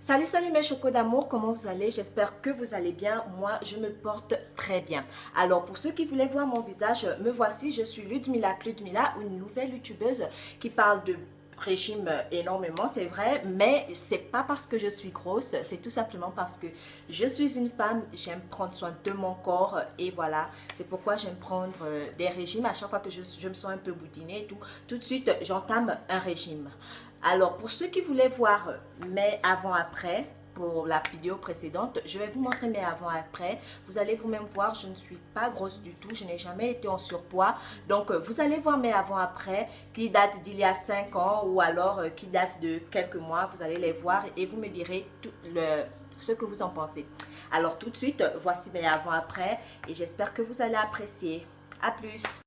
Salut, salut mes chocos d'amour, comment vous allez? J'espère que vous allez bien. Moi, je me porte très bien. Alors, pour ceux qui voulaient voir mon visage, me voici. Je suis Ludmilla, une nouvelle youtubeuse qui parle de régime énormément, c'est vrai, mais c'est pas parce que je suis grosse, c'est tout simplement parce que je suis une femme, j'aime prendre soin de mon corps et voilà, c'est pourquoi j'aime prendre des régimes. À chaque fois que je me sens un peu boudinée et tout de suite, j'entame un régime. Alors, pour ceux qui voulaient voir mes avant-après, pour la vidéo précédente, je vais vous montrer mes avant-après. Vous allez vous-même voir, je ne suis pas grosse du tout, je n'ai jamais été en surpoids. Donc, vous allez voir mes avant-après qui datent d'il y a 5 ans ou alors qui datent de quelques mois. Vous allez les voir et vous me direz ce que vous en pensez. Alors, tout de suite, voici mes avant-après et j'espère que vous allez apprécier. À plus!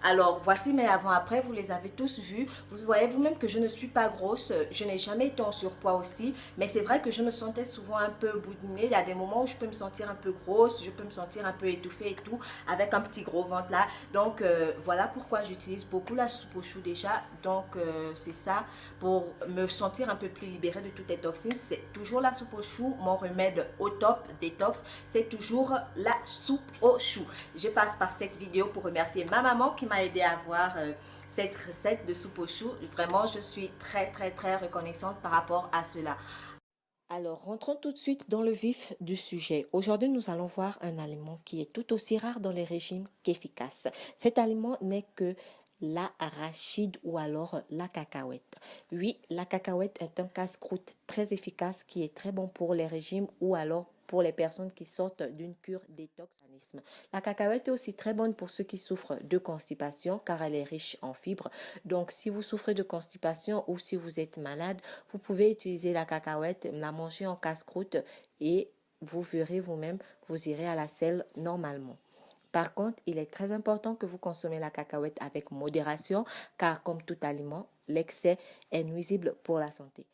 Alors, voici mes avant-après, vous les avez tous vus. Vous voyez vous-même que je ne suis pas grosse, je n'ai jamais été en surpoids aussi, mais c'est vrai que je me sentais souvent un peu boudinée. Il y a des moments où je peux me sentir un peu grosse, je peux me sentir un peu étouffée et tout, avec un petit gros ventre là. Donc, voilà pourquoi j'utilise beaucoup la soupe aux choux déjà. Donc, c'est ça, pour me sentir un peu plus libérée de toutes les toxines. C'est toujours la soupe aux choux, mon remède au top détox, c'est toujours la soupe aux choux. Je passe par cette vidéo pour remercier ma maman qui m'a aidé à avoir cette recette de soupe aux choux. Vraiment, je suis très reconnaissante par rapport à cela. Alors, rentrons tout de suite dans le vif du sujet. Aujourd'hui, nous allons voir un aliment qui est tout aussi rare dans les régimes qu'efficace. Cet aliment n'est que l'arachide ou alors la cacahuète. Oui, la cacahuète est un casse-croûte très efficace qui est très bon pour les régimes ou alors pour les personnes qui sortent d'une cure détox. La cacahuète est aussi très bonne pour ceux qui souffrent de constipation car elle est riche en fibres. Donc, si vous souffrez de constipation ou si vous êtes malade, vous pouvez utiliser la cacahuète, la manger en casse-croûte et vous verrez vous-même, vous irez à la selle normalement. Par contre, il est très important que vous consommez la cacahuète avec modération car comme tout aliment, l'excès est nuisible pour la santé.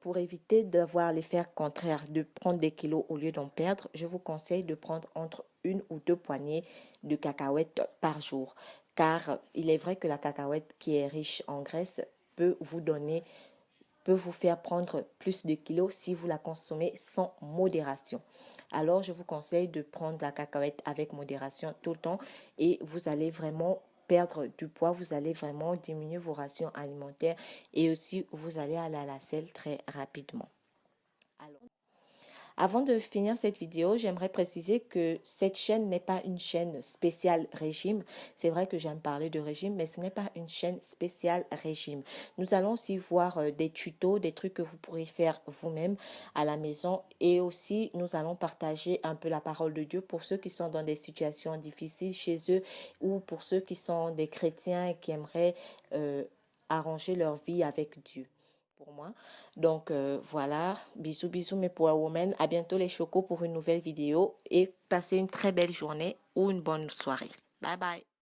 Pour éviter d'avoir l'effet contraire, de prendre des kilos au lieu d'en perdre, je vous conseille de prendre entre une ou deux poignées de cacahuètes par jour. Car il est vrai que la cacahuète qui est riche en graisse peut vous faire prendre plus de kilos si vous la consommez sans modération. Alors, je vous conseille de prendre la cacahuète avec modération tout le temps et vous allez vraiment perdre du poids, vous allez vraiment diminuer vos rations alimentaires et aussi vous allez aller à la selle très rapidement. Alors, avant de finir cette vidéo, j'aimerais préciser que cette chaîne n'est pas une chaîne spéciale régime. C'est vrai que j'aime parler de régime, mais ce n'est pas une chaîne spéciale régime. Nous allons aussi voir des tutos, des trucs que vous pourrez faire vous-même à la maison. Et aussi, nous allons partager un peu la parole de Dieu pour ceux qui sont dans des situations difficiles chez eux ou pour ceux qui sont des chrétiens et qui aimeraient arranger leur vie avec Dieu. Pour moi. Donc voilà, bisous bisous mes power women, à bientôt les chocos pour une nouvelle vidéo et passez une très belle journée ou une bonne soirée. Bye bye.